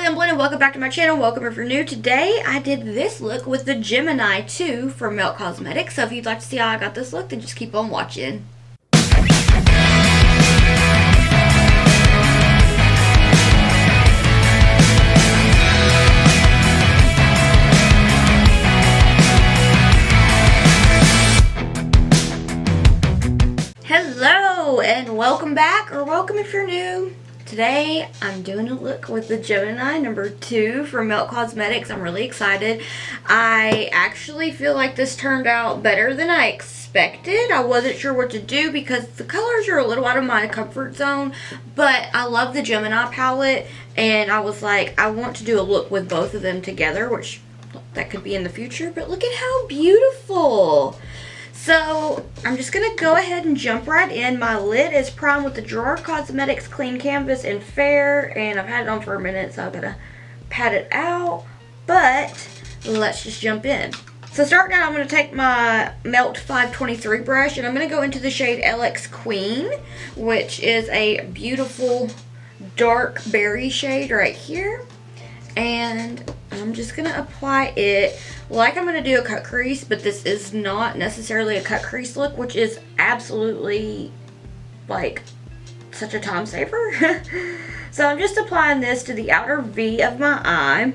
I'm Blend and welcome back to my channel. Welcome if you're new. Today I did this look with the Gemini 2 from Melt Cosmetics. So if you'd like to see how I got this look, then just keep on watching. Hello and welcome back, or welcome if you're new. Today I'm doing a look with the Gemini number 2 from Melt Cosmetics. I'm really excited. I actually feel like this turned out better than I expected. I wasn't sure what to do because the colors are a little out of my comfort zone, but I love the Gemini palette and I was like, I want to do a look with both of them together, which that could be in the future, but look at how beautiful. So I'm just going to go ahead and jump right in. My lid is primed with the Gerard Cosmetics Clean Canvas in Fair, and I've had it on for a minute, so I've got to pat it out. But let's just jump in. So starting out, I'm going to take my Melt 523 brush, and I'm going to go into the shade LX Queen, which is a beautiful dark berry shade right here. And I'm just going to apply it like I'm going to do a cut crease, but this is not necessarily a cut crease look, which is absolutely like such a time saver. So I'm just applying this to the outer V of my eye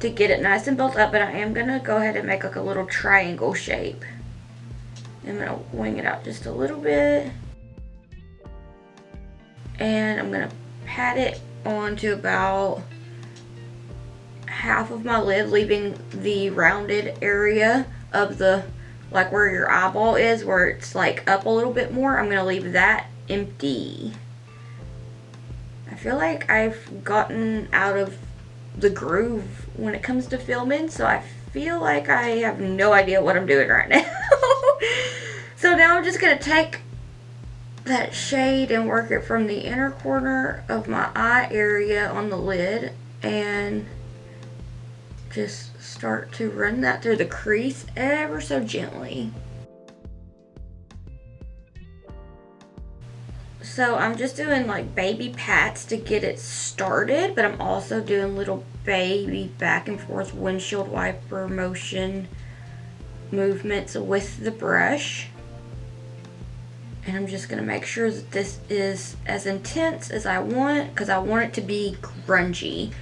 to get it nice and built up, but I am going to go ahead and make like a little triangle shape. I'm going to wing it out just a little bit. And I'm going to pat it onto about half of my lid, leaving the rounded area of the, like where your eyeball is, where it's like up a little bit more. I'm going to leave that empty. I feel like I've gotten out of the groove when it comes to filming, so I feel like I have no idea what I'm doing right now. So now I'm just going to take that shade and work it from the inner corner of my eye area on the lid and just start to run that through the crease ever so gently. So I'm just doing like baby pats to get it started, but I'm also doing little baby back and forth windshield wiper motion movements with the brush. And I'm just going to make sure that this is as intense as I want, because I want it to be grungy.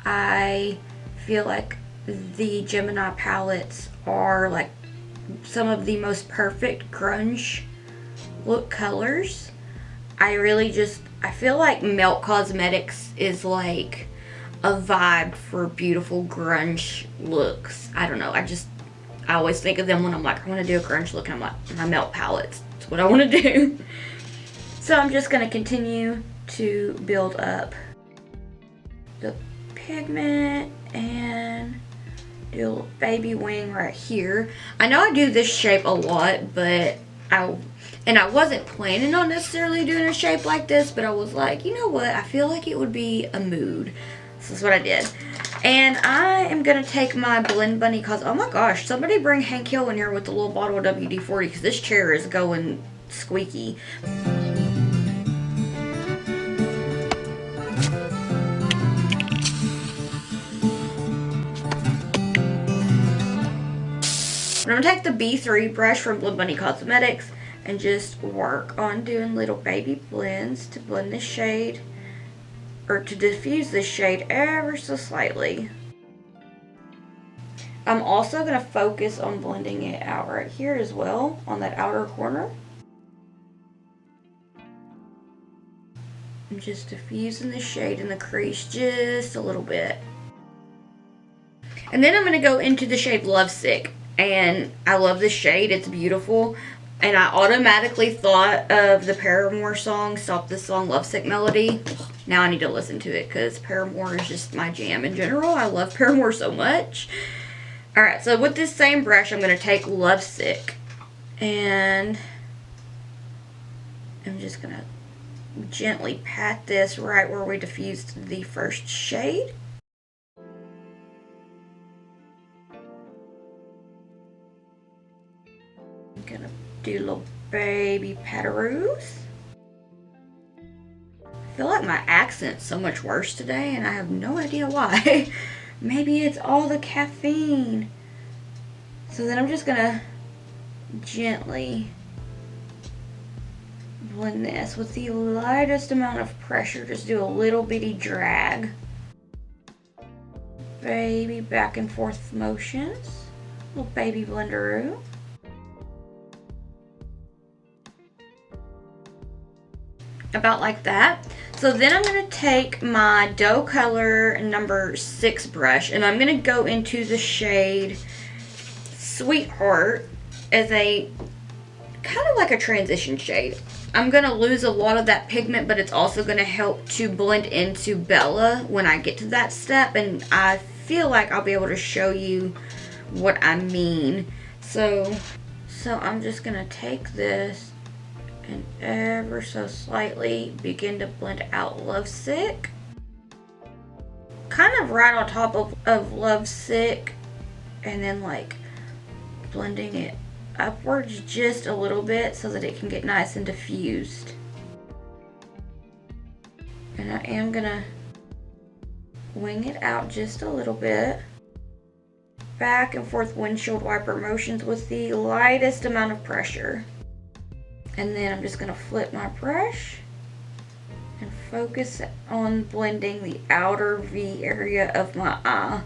I feel like the Gemini palettes are like some of the most perfect grunge look colors. I feel like Melt Cosmetics is like a vibe for beautiful grunge looks. I don't know, I always think of them when I'm like, I want to do a grunge look, and I'm like, my Melt palettes, that's what I want to do. So I'm just going to continue to build up the pigment and do a little baby wing right here. I know I do this shape a lot, but I wasn't planning on necessarily doing a shape like this, but I was like, you know what, I feel like it would be a mood. So this is what I did. And I am going to take my Blend Bunny, cause oh my gosh, somebody bring Hank Hill in here with the little bottle of WD-40, because this chair is going squeaky. I'm going to take the B3 brush from Blend Bunny Cosmetics and just work on doing little baby blends to blend this shade, or to diffuse this shade ever so slightly. I'm also going to focus on blending it out right here as well, on that outer corner. I'm just diffusing the shade in the crease just a little bit. And then I'm going to go into the shade Lovesick. And I love this shade, it's beautiful. And I automatically thought of the Paramore song, Stop This Song, Lovesick Melody. Now I need to listen to it, because Paramore is just my jam in general. I love Paramore so much. Alright, so with this same brush, I'm going to take Lovesick. And I'm just going to gently pat this right where we diffused the first shade. I'm gonna do little baby pataroos. I feel like my accent's so much worse today, and I have no idea why. Maybe it's all the caffeine. So then I'm just gonna gently blend this with the lightest amount of pressure. Just do a little bitty drag. Baby back and forth motions. Little baby blenderoo. About like that. So then I'm going to take my dough color number 6 brush, and I'm going to go into the shade Sweetheart as a kind of like a transition shade. I'm going to lose a lot of that pigment, but it's also going to help to blend into Bella when I get to that step, and I feel like I'll be able to show you what I mean. So I'm just going to take this and ever so slightly begin to blend out Lovesick. Kind of right on top of Lovesick, and then like blending it upwards just a little bit so that it can get nice and diffused. And I am gonna wing it out just a little bit. Back and forth windshield wiper motions with the lightest amount of pressure. And then I'm just going to flip my brush and focus on blending the outer V area of my eye.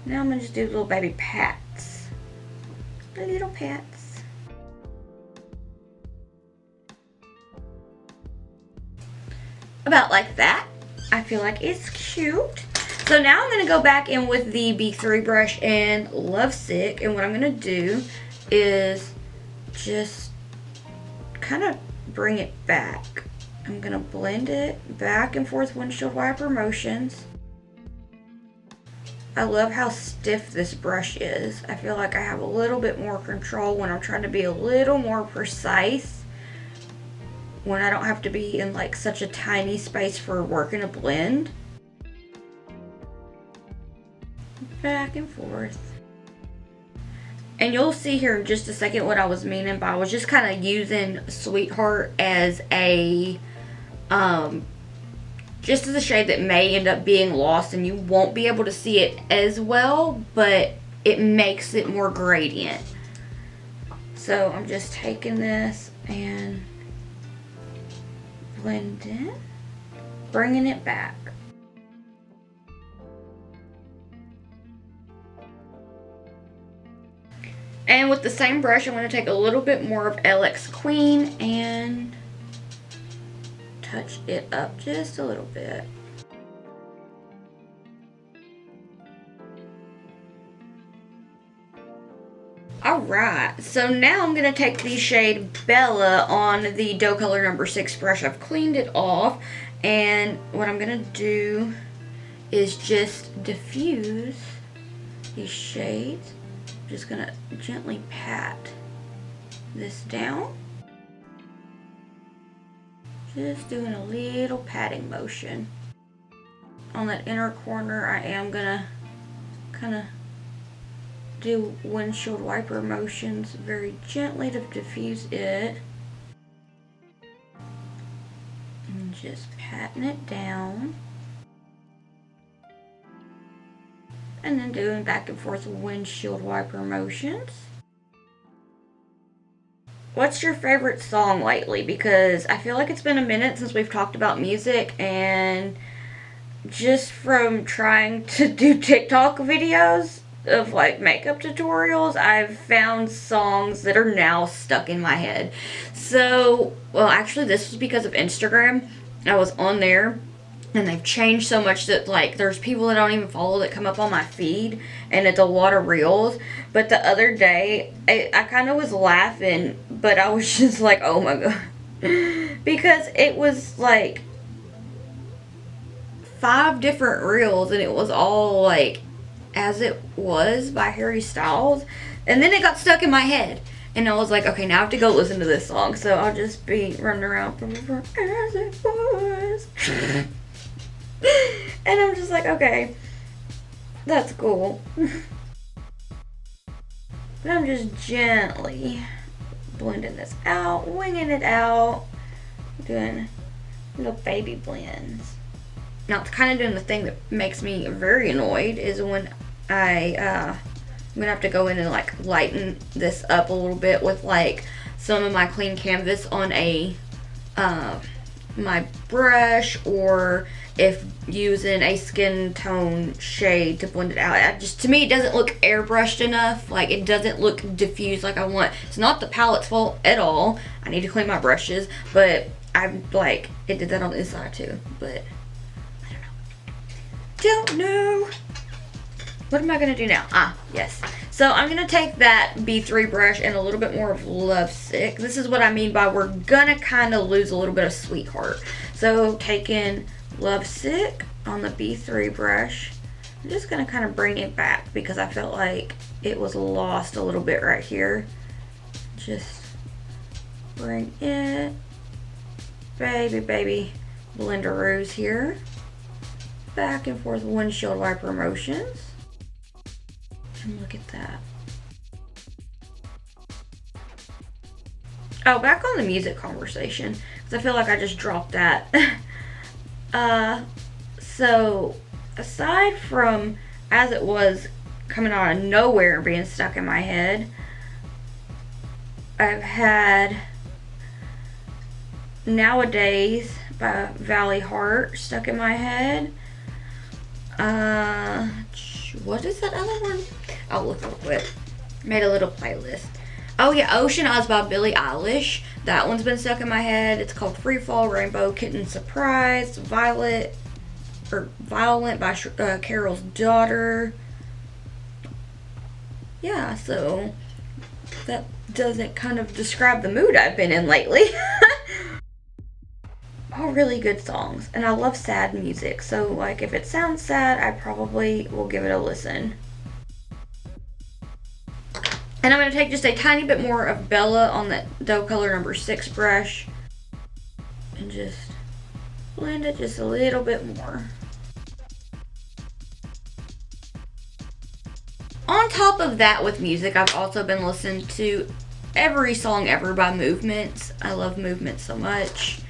Now I'm going to just do little baby pats. Little pats. About like that. I feel like it's cute. So now I'm going to go back in with the B3 brush and Lovesick. And what I'm going to do is just kind of bring it back. I'm gonna blend it back and forth windshield wiper motions. I love how stiff this brush is. I feel like I have a little bit more control when I'm trying to be a little more precise, when I don't have to be in like such a tiny space for working a blend. Back and forth. And you'll see here in just a second what I was meaning by, I was just kind of using Sweetheart as a, just as a shade that may end up being lost and you won't be able to see it as well, but it makes it more gradient. So I'm just taking this and blending, bringing it back. And with the same brush, I'm going to take a little bit more of LX Queen and touch it up just a little bit. Alright, so now I'm going to take the shade Bella on the dough color number 6 brush. I've cleaned it off, and what I'm going to do is just diffuse these shades. Just gonna gently pat this down. Just doing a little patting motion. On that inner corner, I am gonna kind of do windshield wiper motions very gently to diffuse it. And just patting it down. And then doing back and forth windshield wiper motions. What's your favorite song lately? Because I feel like it's been a minute since we've talked about music, and just from trying to do TikTok videos of like makeup tutorials, I've found songs that are now stuck in my head. So, well, actually this was because of Instagram. I was on there, and they've changed so much that like there's people that I don't even follow that come up on my feed, and it's a lot of reels. But the other day I kind of was laughing, but I was just like, oh my god, because it was like 5 different reels, and it was all like As It Was by Harry Styles, and then it got stuck in my head. And I was like, okay, now I have to go listen to this song. So I'll just be running around As It Was. And I'm just like, okay, that's cool. But I'm just gently blending this out, winging it out, doing little baby blends. Now it's kind of doing the thing that makes me very annoyed is when I'm gonna have to go in and like lighten this up a little bit with like some of my clean canvas on a my brush, or if using a skin tone shade to blend it out. To me, it doesn't look airbrushed enough. Like, it doesn't look diffused like I want. It's not the palette's fault at all. I need to clean my brushes, but I'm like, it did that on this side too, but I don't know. What am I gonna do now? Yes. So I'm gonna take that B3 brush and a little bit more of Lovesick. This is what I mean by we're gonna kind of lose a little bit of Sweetheart. So taking Lovesick on the B3 brush, I'm just gonna kind of bring it back because I felt like it was lost a little bit right here. Just bring it, baby blenderoos here. Back and forth windshield wiper motions. And look at that. Oh, back on the music conversation, because I feel like I just dropped that. So, aside from As It Was coming out of nowhere and being stuck in my head, I've had Nowadays by Valley Heart stuck in my head. What is that other one? I'll look real quick. Made a little playlist. Oh yeah, Ocean Eyes by Billie Eilish. That one's been stuck in my head. It's called Free Fall, Rainbow Kitten Surprise, Violent by Carol's Daughter. Yeah, so that doesn't kind of describe the mood I've been in lately. All really good songs, and I love sad music, so like if it sounds sad, I probably will give it a listen. And I'm going to take just a tiny bit more of Bella on that dough color number 6 brush and just blend it just a little bit more. On top of that, with music, I've also been listening to every song ever by Movements. I love Movements so much.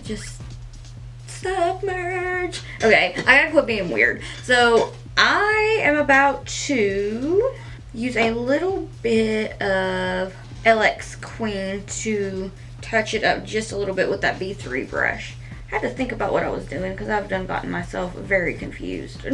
Just submerge. Okay, I gotta quit being weird. So I am about to use a little bit of LX Queen to touch it up just a little bit with that B3 brush. I had to think about what I was doing because I've gotten myself very confused.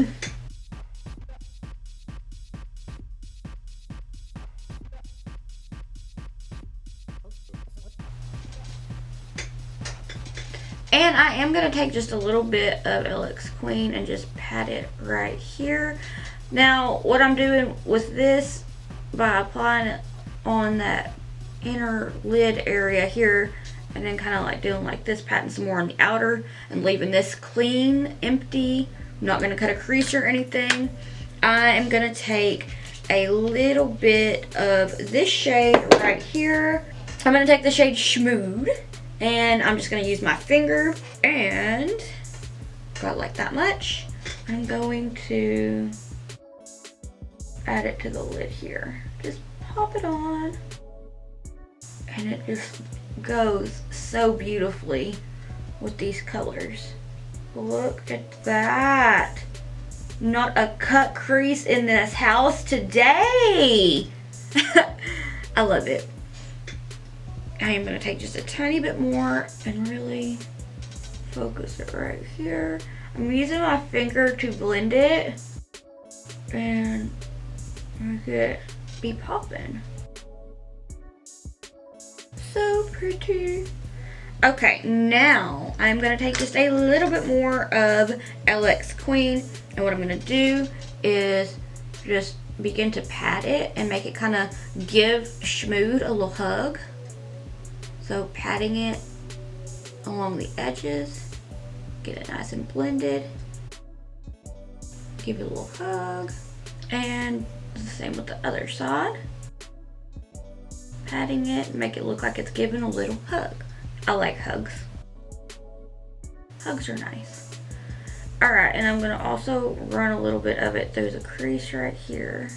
And I am going to take just a little bit of LX Queen and just pat it right here. Now, what I'm doing with this, by applying it on that inner lid area here, and then kind of like doing like this, patting some more on the outer, and leaving this clean, empty. I'm not going to cut a crease or anything. I am going to take a little bit of this shade right here. I'm going to take the shade Schmood. And I'm just going to use my finger and got like that much. I'm going to add it to the lid here. Just pop it on. And it just goes so beautifully with these colors. Look at that. Not a cut crease in this house today. I love it. I am going to take just a tiny bit more and really focus it right here. I'm using my finger to blend it and make it be popping. So pretty. Okay, now I'm going to take just a little bit more of LX Queen, and what I'm going to do is just begin to pat it and make it kind of give Schmood a little hug. So patting it along the edges, get it nice and blended, give it a little hug, and the same with the other side. Patting it, make it look like it's giving a little hug. I like hugs. Hugs are nice. Alright, and I'm gonna also run a little bit of it through the crease right here.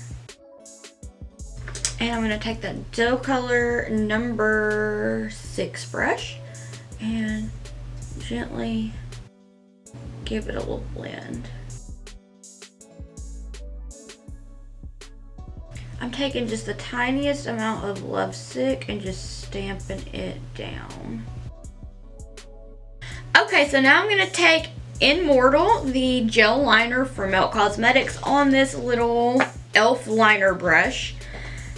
And I'm going to take that dough color number 6 brush and gently give it a little blend. I'm taking just the tiniest amount of Lovesick and just stamping it down. Okay, so now I'm gonna take Immortal, the gel liner from Melt Cosmetics, on this little e.l.f. liner brush.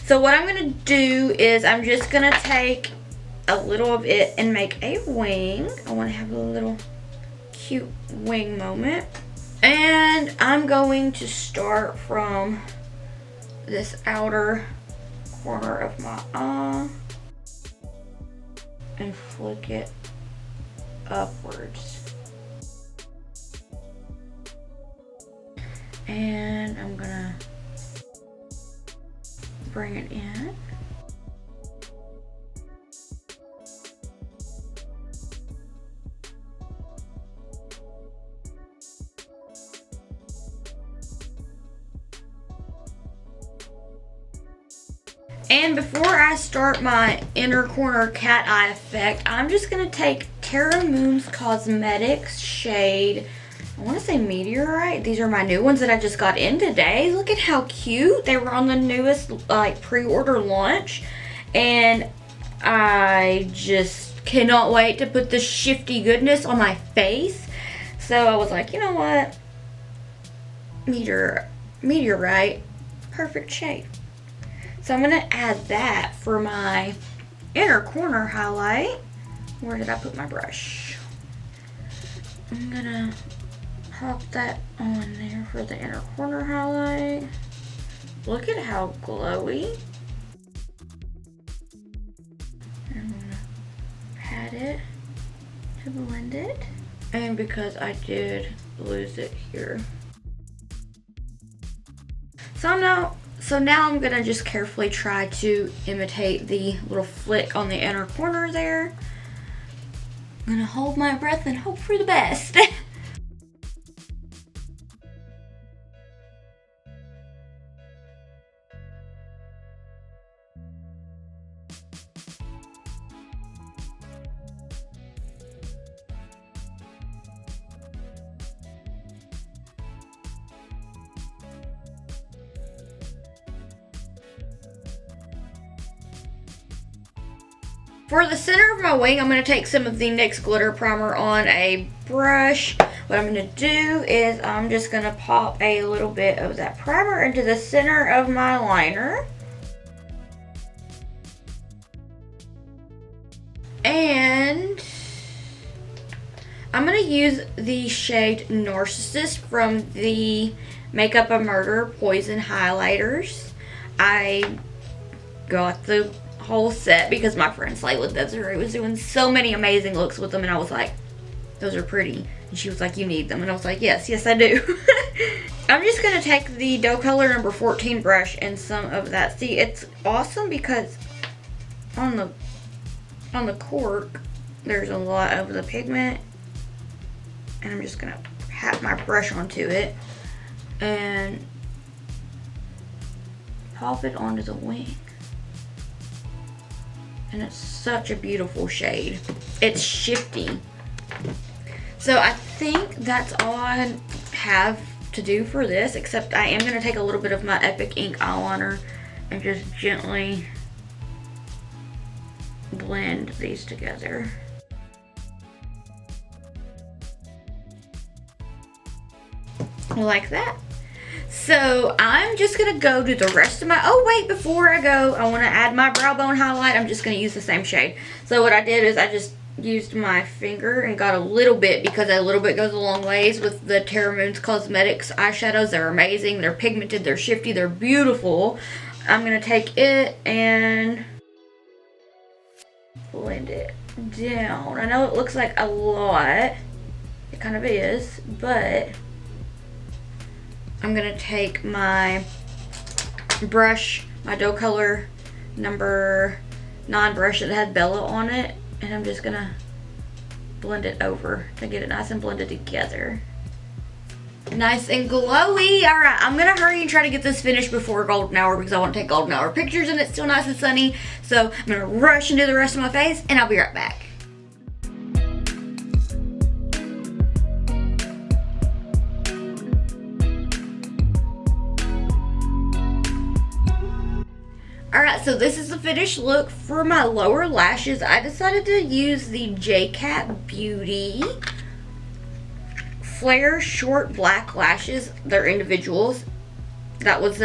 So what I'm gonna do is I'm just gonna take a little of it and make a wing. I wanna have a little cute wing moment. And I'm going to start from this outer corner of my eye and flick it upwards. And I'm gonna bring it in. And before I start my inner corner cat eye effect, I'm just going to take Terra Moon's Cosmetics shade, I want to say Meteorite. These are my new ones that I just got in today. Look at how cute. They were on the newest like pre-order launch. And I just cannot wait to put this shifty goodness on my face. So I was like, you know what? Meteorite, perfect shade. So I'm going to add that for my inner corner highlight. Where did I put my brush? I'm going to pop that on there for the inner corner highlight. Look at how glowy. I'm going to pat it to blend it. And because I did lose it here. So now I'm gonna just carefully try to imitate the little flick on the inner corner there. I'm gonna hold my breath and hope for the best. For the center of my wing, I'm going to take some of the NYX Glitter Primer on a brush. What I'm going to do is I'm just going to pop a little bit of that primer into the center of my liner. And I'm going to use the shade Narcissist from the Makeup of Murder Poison Highlighters. I got the whole set because my friend Slayla Desiree was doing so many amazing looks with them, and I was like, those are pretty. And she was like, you need them. And I was like, yes I do. I'm just going to take the Doe Color number 14 brush and some of that. See, it's awesome because on the cork there's a lot of the pigment, and I'm just going to pat my brush onto it and pop it onto the wing. And it's such a beautiful shade. It's shifty. So I think that's all I have to do for this, except I am going to take a little bit of my Epic Ink eyeliner and just gently blend these together. Like that. So I'm just going to go do the rest of my, oh wait, before I go, I want to add my brow bone highlight. I'm just going to use the same shade. So what I did is I just used my finger and got a little bit, because a little bit goes a long ways with the Terra Moon's Cosmetics eyeshadows. They're amazing. They're pigmented. They're shifty. They're beautiful. I'm going to take it and blend it down. I know it looks like a lot. It kind of is, but I'm going to take my brush, my Doe Color number 9 brush that had Bella on it, and I'm just going to blend it over to get it nice and blended together. Nice and glowy. Alright, I'm going to hurry and try to get this finished before golden hour because I want to take golden hour pictures and it's still nice and sunny. So I'm going to rush into the rest of my face and I'll be right back. Alright, so this is the finished look for my lower lashes. I decided to use the J-Cat Beauty Flare Short Black Lashes. They're individuals. That was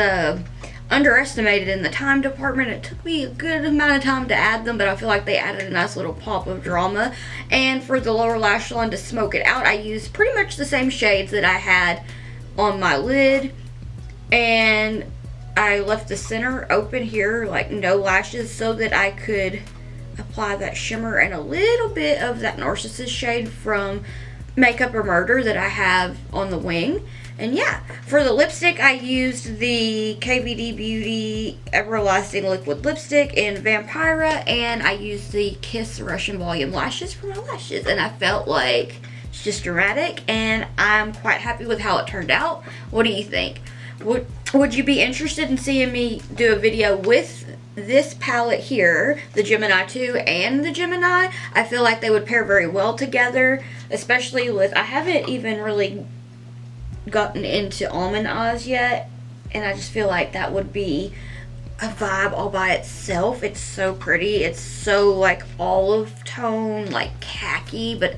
underestimated in the time department. It took me a good amount of time to add them, but I feel like they added a nice little pop of drama. And for the lower lash line to smoke it out, I used pretty much the same shades that I had on my lid. And I left the center open here, like no lashes, so that I could apply that shimmer and a little bit of that Narcissus shade from Makeup or Murder that I have on the wing. And yeah, for the lipstick, I used the KVD Beauty Everlasting Liquid Lipstick in Vampira, and I used the Kiss Russian Volume Lashes for my lashes. And I felt like it's just dramatic, and I'm quite happy with how it turned out. What do you think? Would you be interested in seeing me do a video with this palette here, the Gemini 2 and the Gemini? I feel like they would pair very well together, especially with, I haven't even really gotten into almond eyes yet, and I just feel like that would be a vibe all by itself. It's so pretty. It's so like olive tone, like khaki, but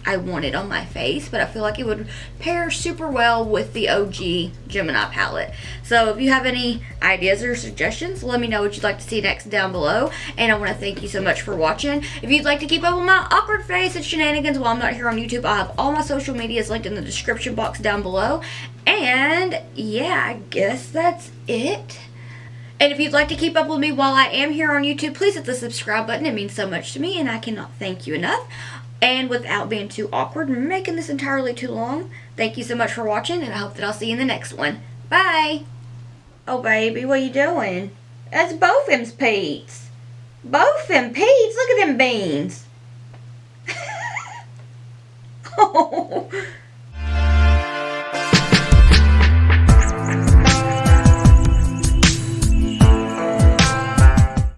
I want it on my face, but I feel like it would pair super well with the OG Gemini palette. So if you have any ideas or suggestions, let me know what you'd like to see next down below. And I want to thank you so much for watching. If you'd like to keep up with my awkward face and shenanigans while I'm not here on YouTube, I'll have all my social medias linked in the description box down below. And yeah, I guess that's it. And if you'd like to keep up with me while I am here on YouTube, please hit the subscribe button. It means so much to me, and I cannot thank you enough. And without being too awkward and making this entirely too long, thank you so much for watching, and I hope that I'll see you in the next one. Bye! Oh, baby, what are you doing? That's both them's Pete's. Both them Pete's? Look at them beans. Oh.